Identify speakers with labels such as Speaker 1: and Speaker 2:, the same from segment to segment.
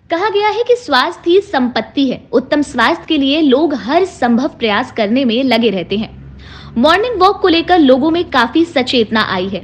Speaker 1: कहा गया है कि स्वास्थ्य ही संपत्ति है। उत्तम स्वास्थ्य के लिए लोग हर संभव प्रयास करने में लगे रहते हैं। मॉर्निंग वॉक को लेकर लोगों में काफी सचेतना आई है।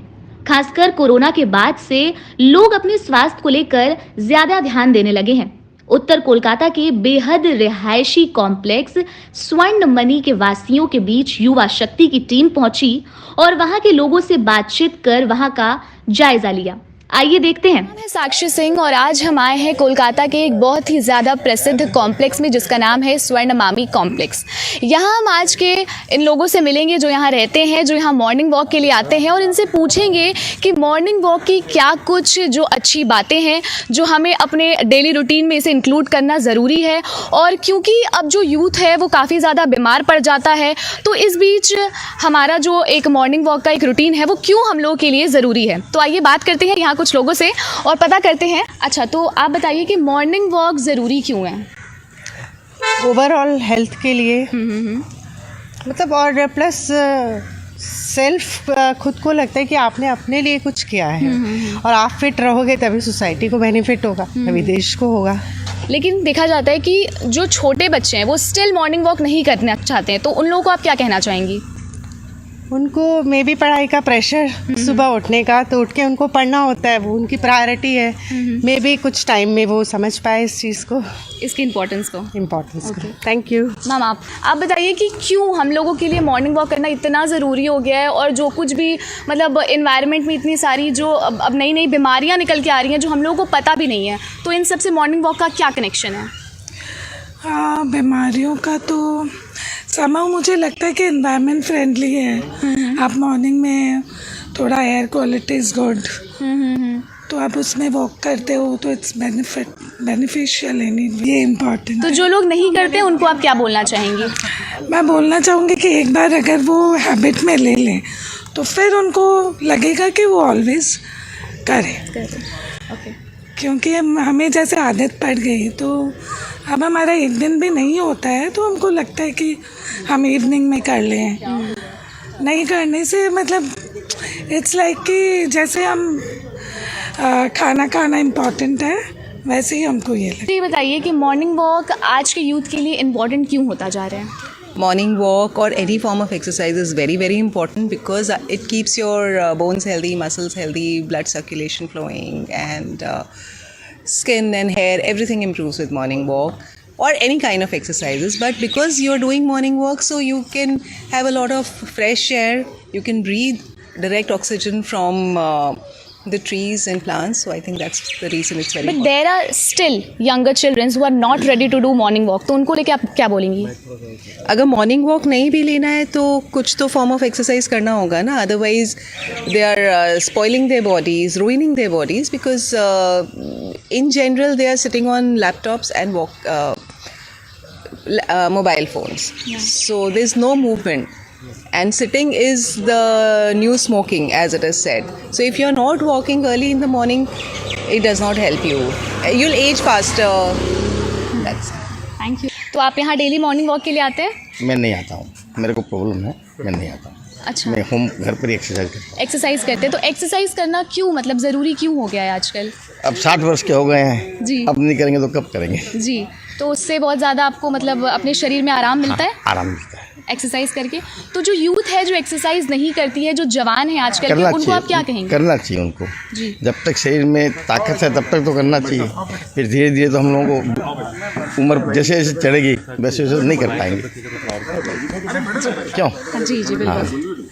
Speaker 1: खासकर कोरोना के बाद से लोग अपने स्वास्थ्य को लेकर ज्यादा ध्यान देने लगे हैं। उत्तर कोलकाता के बेहद रिहायशी कॉम्प्लेक्स स्वर्ण मणि के वासियों के बीच युवा शक्ति की टीम पहुंची और वहां के लोगों से बातचीत कर वहां का जायजा लिया। आइए देखते हैं।
Speaker 2: मैं साक्षी सिंह और आज हम आए हैं कोलकाता के एक बहुत ही ज़्यादा प्रसिद्ध कॉम्प्लेक्स में जिसका नाम है स्वर्ण मामी कॉम्प्लेक्स। यहाँ हम आज के इन लोगों से मिलेंगे जो यहाँ रहते हैं, जो यहाँ मॉर्निंग वॉक के लिए आते हैं और इनसे पूछेंगे कि मॉर्निंग वॉक की क्या कुछ जो अच्छी बातें हैं जो हमें अपने डेली रूटीन में इसे इंक्लूड करना ज़रूरी है। और क्योंकि अब जो यूथ है वो काफ़ी ज़्यादा बीमार पड़ जाता है, तो इस बीच हमारा जो एक मॉर्निंग वॉक का एक रूटीन है वो क्यों हम लोगों के लिए ज़रूरी है। तो आइए बात करते हैं यहाँ कुछ लोगों से और पता करते हैं। अच्छा, तो आप बताइए कि मॉर्निंग वॉक ज़रूरी क्यों है?
Speaker 3: ओवरऑल हेल्थ के लिए मतलब, और प्लस सेल्फ खुद को लगता है कि आपने अपने लिए कुछ किया है और आप फिट रहोगे तभी सोसाइटी को बेनिफिट होगा, तभी देश को होगा।
Speaker 2: लेकिन देखा जाता है कि जो छोटे बच्चे हैं वो स्टिल मॉर्निंग वॉक नहीं करना चाहते हैं, तो उन लोगों को आप क्या कहना चाहेंगी?
Speaker 3: उनको मे भी पढ़ाई का प्रेशर सुबह उठने का, तो उठ के उनको पढ़ना होता है, वो उनकी प्रायोरिटी है। मे भी कुछ टाइम में वो समझ पाए इस चीज़ को,
Speaker 2: इसकी इम्पोर्टेंस को।
Speaker 3: थैंक यू
Speaker 2: मैम, आप बताइए कि क्यों हम लोगों के लिए मॉर्निंग वॉक करना इतना ज़रूरी हो गया है और जो कुछ भी मतलब एनवायरनमेंट में इतनी सारी जो अब नई नई बीमारियां निकल के आ रही हैं जो हम लोगों को पता भी नहीं है, तो इन सब से मॉर्निंग वॉक का क्या कनेक्शन है?
Speaker 4: बीमारियों का तो समाव मुझे लगता है कि एनवायरनमेंट फ्रेंडली है। आप मॉर्निंग में थोड़ा एयर क्वालिटी इज़ गुड, तो आप उसमें वॉक करते हो तो इट्स बेनिफिशियल, ये इम्पॉर्टेंट।
Speaker 2: तो जो लोग नहीं करते उनको आप क्या बोलना चाहेंगी?
Speaker 4: मैं बोलना चाहूँगी कि एक बार अगर वो हैबिट में ले लें तो फिर उनको लगेगा कि वो ऑलवेज करें। क्योंकि हमें जैसे आदत पड़ गई, तो अब हमारा एक दिन भी नहीं होता है तो हमको लगता है कि हम इवनिंग में कर लें। नहीं करने से मतलब इट्स लाइक कि जैसे हम खाना खाना इम्पॉर्टेंट है, वैसे ही हमको ये लगता है।
Speaker 2: ये बताइए कि मॉर्निंग वॉक आज के यूथ के लिए इम्पॉर्टेंट क्यों होता जा रहा है?
Speaker 5: Morning walk or any form of exercise is very, very important because it keeps your bones healthy, muscles healthy, blood circulation flowing, and skin and hair, everything improves with morning walk or any kind of exercises. But because you're doing morning walk, so you can have a lot of fresh air, you can breathe direct oxygen from the trees and plants, so I think that's the reason it's very
Speaker 2: But
Speaker 5: important.
Speaker 2: there are still younger children who are not ready to do morning walk, तो उनको लेके आप क्या बोलेंगी?
Speaker 5: अगर morning walk नहीं भी लेना है तो कुछ तो फॉर्म ऑफ एक्सरसाइज करना होगा ना, otherwise they are spoiling their bodies, ruining their bodies, because in general they are sitting on laptops and mobile phones. So there's no movement. And sitting is the new smoking, as it is said. So if you're not walking early in the morning, it does not help you. You'll age faster. That's it.
Speaker 2: Thank you. तो आप यहाँ daily morning walk के लिए आते हैं?
Speaker 6: मैं नहीं आता हूँ, मेरे को प्रॉब्लम है, मैं नहीं आता हूँ।
Speaker 2: अच्छा,
Speaker 6: मैं होम घर पर ही एक्सरसाइज करता हूँ।
Speaker 2: एक्सरसाइज करते हैं, तो एक्सरसाइज करना क्यों मतलब ज़रूरी क्यों हो गया है आजकल?
Speaker 6: अब 60 वर्ष के हो गए हैं
Speaker 2: जी,
Speaker 6: अब नहीं करेंगे तो कब करेंगे?
Speaker 2: जी, तो उससे बहुत ज़्यादा आपको मतलब अपने शरीर में आराम मिलता है?
Speaker 6: आराम मिलता है
Speaker 2: एक्सरसाइज करके। तो जो यूथ है जो एक्सरसाइज नहीं करती है, जो जवान है आजकल के, उनको आप क्या कहेंगे?
Speaker 6: करना चाहिए उनको
Speaker 2: जी।
Speaker 6: जब तक शरीर में ताकत है तब तक तो करना चाहिए, फिर धीरे धीरे तो हम लोगों को उम्र जैसे जैसे चढ़ेगी वैसे वैसे नहीं कर पाएंगे। क्यों?
Speaker 2: जी जी बिल्कुल।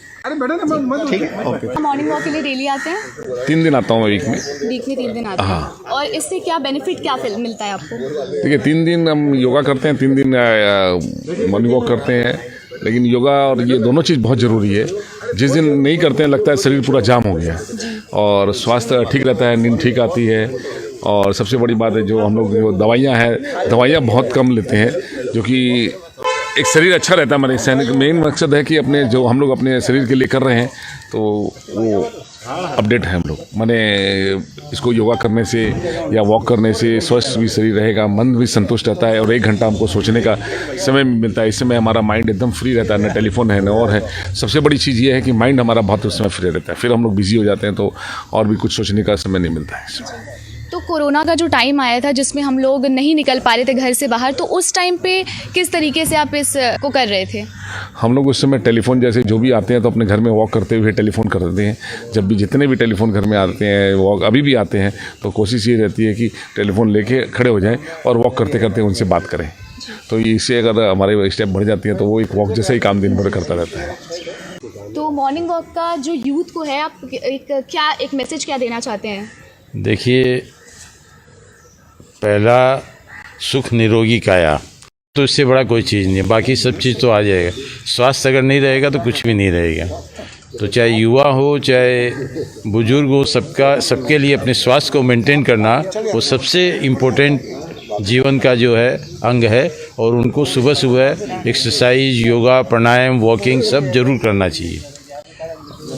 Speaker 6: ठीक है, ओके।
Speaker 2: मॉर्निंग वॉक के लिए डेली आते हैं?
Speaker 7: 3 दिन आता हूँ मैं वीक में।
Speaker 2: वीक में 3 दिन आते हैं। और इससे क्या बेनिफिट क्या मिलता है आपको?
Speaker 7: देखिए, 3 दिन हम योगा करते हैं, 3 दिन मॉर्निंग वॉक करते हैं, लेकिन योगा और ये दोनों चीज़ बहुत ज़रूरी है। जिस दिन नहीं करते हैं लगता है शरीर पूरा जाम हो गया और स्वास्थ्य ठीक रहता है, नींद ठीक आती है। और सबसे बड़ी बात है जो हम लोग जो दवाइयाँ बहुत कम लेते हैं, जो कि एक शरीर अच्छा रहता है। हमारे सैनिक मेन मकसद है कि अपने जो हम लोग अपने शरीर के लिए कर रहे हैं तो वो अपडेट है हम लोग। माने इसको योगा करने से या वॉक करने से स्वस्थ भी शरीर रहेगा, मन भी संतुष्ट रहता है और 1 घंटा हमको सोचने का समय मिलता है। इस समय हमारा माइंड एकदम फ्री रहता है, न टेलीफोन है न और है। सबसे बड़ी चीज़ ये है कि माइंड हमारा बहुत उस समय फ्री रहता है, फिर हम लोग बिजी हो जाते हैं तो और भी कुछ सोचने का समय नहीं मिलता है।
Speaker 2: तो कोरोना का जो टाइम आया था जिसमें हम लोग नहीं निकल पा रहे थे घर से बाहर, तो उस टाइम पे किस तरीके से आप इस को कर रहे थे?
Speaker 7: हम लोग उस समय टेलीफोन, जैसे जो भी आते हैं तो अपने घर में वॉक करते हुए टेलीफोन कर देते हैं। जब भी जितने भी टेलीफोन घर में आते हैं, वॉक अभी भी आते हैं, तो कोशिश ये रहती है कि टेलीफोन लेके खड़े हो जाएं और वॉक करते करते उनसे बात करें। तो इससे अगर हमारे स्टेप बढ़ जाती हैं तो वो एक वॉक जैसा ही काम दिन भर करता रहता है।
Speaker 2: तो मॉर्निंग वॉक का जो यूथ को है, आप एक मैसेज क्या देना चाहते हैं?
Speaker 8: देखिए, पहला सुख निरोगी काया, तो इससे बड़ा कोई चीज़ नहीं है। बाकी सब चीज़ तो आ जाएगा। स्वास्थ्य अगर नहीं रहेगा तो कुछ भी नहीं रहेगा। तो चाहे युवा हो चाहे बुजुर्ग हो, सबके लिए अपने स्वास्थ्य को मेंटेन करना वो सबसे इम्पोर्टेंट जीवन का जो है अंग है। और उनको सुबह सुबह एक्सरसाइज, योगा, प्राणायाम, वॉकिंग सब जरूर करना चाहिए।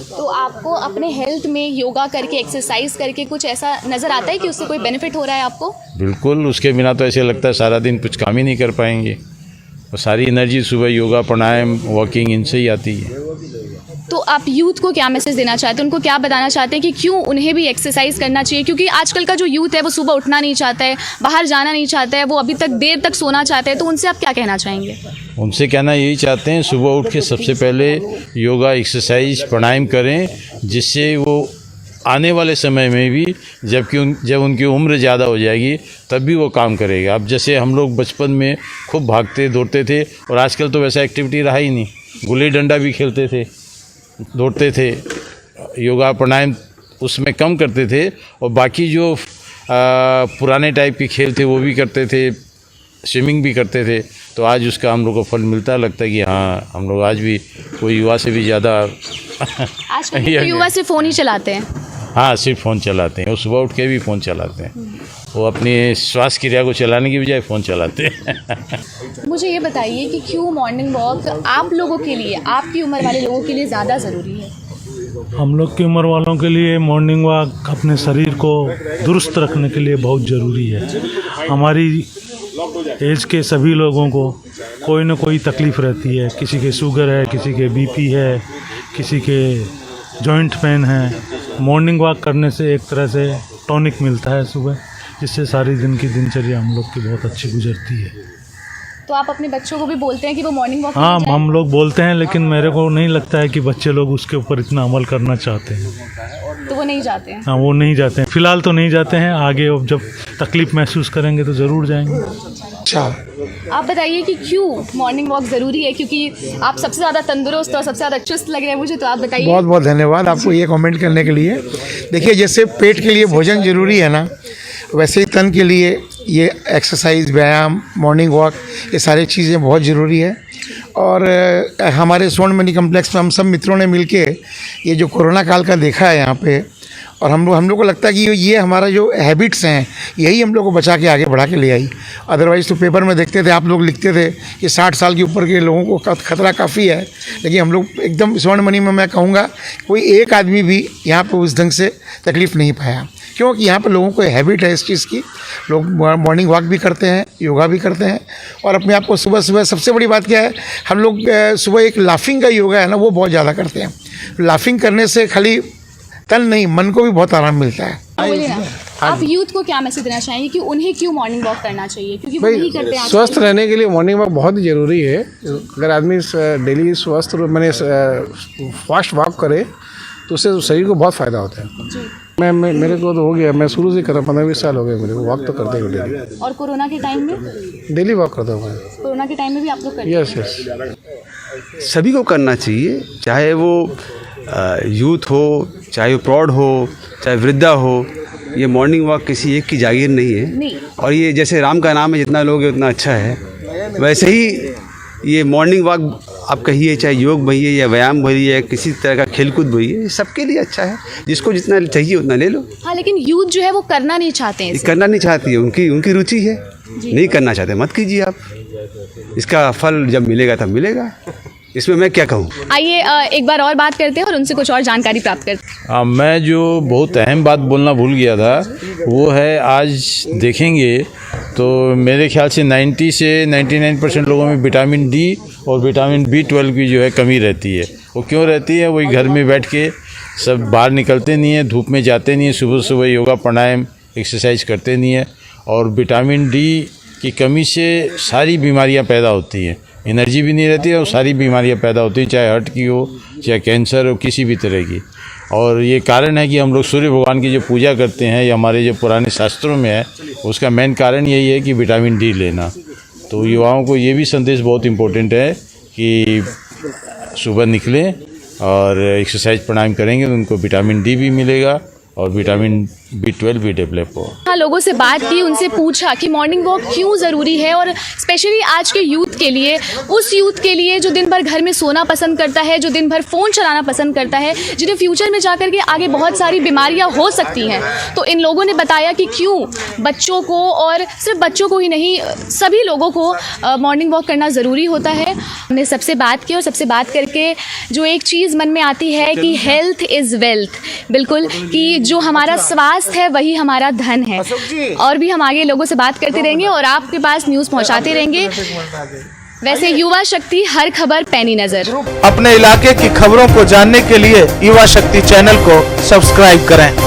Speaker 2: तो आपको अपने हेल्थ में योगा करके, एक्सरसाइज करके कुछ ऐसा नज़र आता है कि उससे कोई बेनिफिट हो रहा है आपको?
Speaker 8: बिल्कुल, उसके बिना तो ऐसे लगता है सारा दिन कुछ काम ही नहीं कर पाएंगे। और सारी एनर्जी सुबह योगा, प्राणायाम, वॉकिंग इनसे ही आती है।
Speaker 2: तो आप यूथ को क्या मैसेज देना चाहते हैं? उनको क्या बताना चाहते हैं कि क्यों उन्हें भी एक्सरसाइज करना चाहिए? क्योंकि आजकल का जो यूथ है वो सुबह उठना नहीं चाहता है, बाहर जाना नहीं चाहता है, वो अभी तक देर तक सोना चाहते हैं। तो उनसे आप क्या कहना चाहेंगे?
Speaker 8: उनसे कहना यही चाहते हैं, सुबह उठ के सबसे पहले योगा, एक्सरसाइज, प्राणायाम करें, जिससे वो आने वाले समय में भी जब उनकी उम्र ज़्यादा हो जाएगी तब भी वो काम करेगा। अब जैसे हम लोग बचपन में खूब भागते दौड़ते थे, और आजकल तो वैसा एक्टिविटी रहा ही नहीं। गुल्ली डंडा भी खेलते थे, दौड़ते थे, योगा प्राणायाम उसमें कम करते थे, और बाकी जो पुराने टाइप के खेल थे वो भी करते थे, स्विमिंग भी करते थे। तो आज उसका हम लोग को फल मिलता, लगता है कि हाँ, हम लोग आज भी कोई युवा से भी ज़्यादा
Speaker 2: आजकल के युवा सिर्फ फ़ोन ही चलाते हैं।
Speaker 8: हाँ, सिर्फ फ़ोन चलाते हैं। वो सुबह उठ के भी फ़ोन चलाते हैं। वो अपनी श्वास क्रिया को चलाने की बजाय फ़ोन चलाते हैं।
Speaker 2: मुझे ये बताइए कि क्यों मॉर्निंग वॉक आप लोगों के लिए, आपकी उम्र वाले लोगों के लिए ज़्यादा ज़रूरी है?
Speaker 9: हम लोग की उम्र वालों के लिए मॉर्निंग वॉक अपने शरीर को दुरुस्त रखने के लिए बहुत ज़रूरी है। हमारी एज के सभी लोगों को कोई ना कोई तकलीफ़ रहती है। किसी के शुगर है, किसी के बीपी है, किसी के जॉइंट पेन है। मॉर्निंग वॉक करने से एक तरह से टॉनिक मिलता है सुबह, जिससे सारी दिन की दिनचर्या हम लोग की बहुत अच्छी गुजरती है।
Speaker 2: तो आप अपने बच्चों को भी बोलते हैं कि वो मॉर्निंग वॉक?
Speaker 9: हाँ, हम लोग बोलते हैं, लेकिन मेरे को नहीं लगता है कि बच्चे लोग उसके ऊपर इतना अमल करना चाहते हैं।
Speaker 2: तो वो नहीं जाते हैं?
Speaker 9: हाँ, वो नहीं जाते हैं। फ़िलहाल तो नहीं जाते हैं। आगे जब तकलीफ़ महसूस करेंगे तो ज़रूर जाएंगे।
Speaker 3: अच्छा,
Speaker 2: आप बताइए कि क्यों मॉर्निंग वॉक ज़रूरी है? क्योंकि आप सबसे ज़्यादा तंदुरुस्त और सबसे ज़्यादा चुस्त लग रहे हैं मुझे, तो आप बताइए।
Speaker 10: बहुत बहुत धन्यवाद आपको ये कमेंट करने के लिए। देखिए, जैसे पेट के लिए भोजन ज़रूरी है ना, वैसे ही तन के लिए ये एक्सरसाइज, व्यायाम, मॉर्निंग वॉक, ये सारी चीज़ें बहुत ज़रूरी है। और हमारे स्वर्ण मणि कम्प्लेक्स में हम सब मित्रों ने मिलके ये जो कोरोना काल का देखा है यहाँ पे, और हम लोग को लगता है कि ये हमारा जो हैबिट्स हैं यही हम लोग को बचा के आगे बढ़ा के ले आई। अदरवाइज़ तो पेपर में देखते थे, आप लोग लिखते थे कि 60 साल के ऊपर के लोगों को खतरा काफ़ी है, लेकिन हम लोग एकदम स्वर्ण मणि में मैं कहूँगा कोई एक आदमी भी यहाँ पर उस ढंग से तकलीफ़ नहीं पाया, क्योंकि यहाँ पर लोगों को हैबिट है इस चीज़ की। लोग मॉर्निंग वॉक भी करते हैं, योगा भी करते हैं, और अपने आप को सुबह सुबह, सबसे बड़ी बात क्या है, हम लोग सुबह एक लाफिंग का योगा है ना, वो बहुत ज़्यादा करते हैं। लाफिंग करने से खाली तन नहीं, मन को भी बहुत आराम मिलता है।
Speaker 2: बोलिए ना, आप यूथ को क्या मैसेज देना चाहेंगे कि उन्हें क्यों मॉर्निंग वॉक करना चाहिए? क्योंकि वो नहीं करते हैं।
Speaker 11: स्वस्थ रहने के लिए मॉर्निंग वॉक बहुत ज़रूरी है। अगर आदमी डेली स्वस्थ मैंने फास्ट वॉक करे तो उससे शरीर को बहुत फ़ायदा होता है। मेरे को तो हो गया, मैं शुरू से कर रहा, 15-20 साल हो गए मेरे को, वॉक तो करते ही डेली।
Speaker 2: और कोरोना के टाइम में?
Speaker 11: डेली वॉक करता हूँ मैं।
Speaker 2: कोरोना के टाइम में भी आप लोग करते हैं?
Speaker 11: यस।
Speaker 12: सभी को करना चाहिए, चाहे वो यूथ हो, चाहे वो प्रौढ़ हो, चाहे वृद्धा हो। ये मॉर्निंग वॉक किसी एक की जागीर नहीं है। और ये जैसे राम का नाम है, जितना लोग है उतना अच्छा है। वैसे ही ये मॉर्निंग वॉक आप कहिए, चाहे योग भइए या व्यायाम भइए या किसी तरह का खेलकूद भइए, ये सबके लिए अच्छा है। जिसको जितना चाहिए उतना ले लो।
Speaker 2: हाँ, लेकिन यूथ जो है वो करना नहीं चाहते हैं।
Speaker 12: करना नहीं चाहती है, उनकी रुचि है, नहीं करना चाहते, मत कीजिए आप। इसका फल जब मिलेगा तब मिलेगा, इसमें मैं क्या कहूँ।
Speaker 2: आइए एक बार और बात करते हैं और उनसे कुछ और जानकारी प्राप्त करते हैं।
Speaker 8: मैं जो बहुत अहम बात बोलना भूल गया था वो है, आज देखेंगे तो मेरे ख्याल से 90 से 99% लोगों में विटामिन डी और विटामिन B12 की जो है कमी रहती है। वो क्यों रहती है? वही घर में बैठ के सब बाहर निकलते नहीं है, धूप में जाते नहीं है, सुबह सुबह योगा प्राणायाम एक्सरसाइज करते नहीं हैं, और विटामिन डी की कमी से सारी बीमारियां पैदा होती हैं, एनर्जी भी नहीं रहती है और सारी बीमारियां पैदा होती हैं, चाहे हार्ट की हो, चाहे कैंसर हो, किसी भी तरह की। और ये कारण है कि हम लोग सूर्य भगवान की जो पूजा करते हैं, या हमारे जो पुराने शास्त्रों में है, उसका मेन कारण यही है कि विटामिन डी लेना। तो युवाओं को ये भी संदेश बहुत इम्पोर्टेंट है कि सुबह निकलें और एक्सरसाइज प्राणायाम करेंगे तो उनको विटामिन डी भी मिलेगा और विटामिन B12 भी डेवलप हो।
Speaker 2: हाँ, लोगों से बात की, उनसे पूछा कि मॉर्निंग वॉक क्यों ज़रूरी है, और स्पेशली आज के यूथ के लिए, उस यूथ के लिए जो दिन भर घर में सोना पसंद करता है, जो दिन भर फ़ोन चलाना पसंद करता है, जिन्हें फ्यूचर में जाकर के आगे बहुत सारी बीमारियां हो सकती हैं। तो इन लोगों ने बताया कि क्यों बच्चों को, और सिर्फ बच्चों को ही नहीं, सभी लोगों को मॉर्निंग वॉक करना ज़रूरी होता है। हमने सबसे बात की, और सबसे बात करके जो एक चीज़ मन में आती है कि हेल्थ इज़ वेल्थ, बिल्कुल, कि जो हमारा स्वास्थ्य है वही हमारा धन है। और भी हम आगे लोगों से बात करते रहेंगे और आपके पास न्यूज़ पहुंचाते रहेंगे। वैसे युवा शक्ति, हर खबर पैनी नजर।
Speaker 13: अपने इलाके की खबरों को जानने के लिए युवा शक्ति चैनल को सब्सक्राइब करें।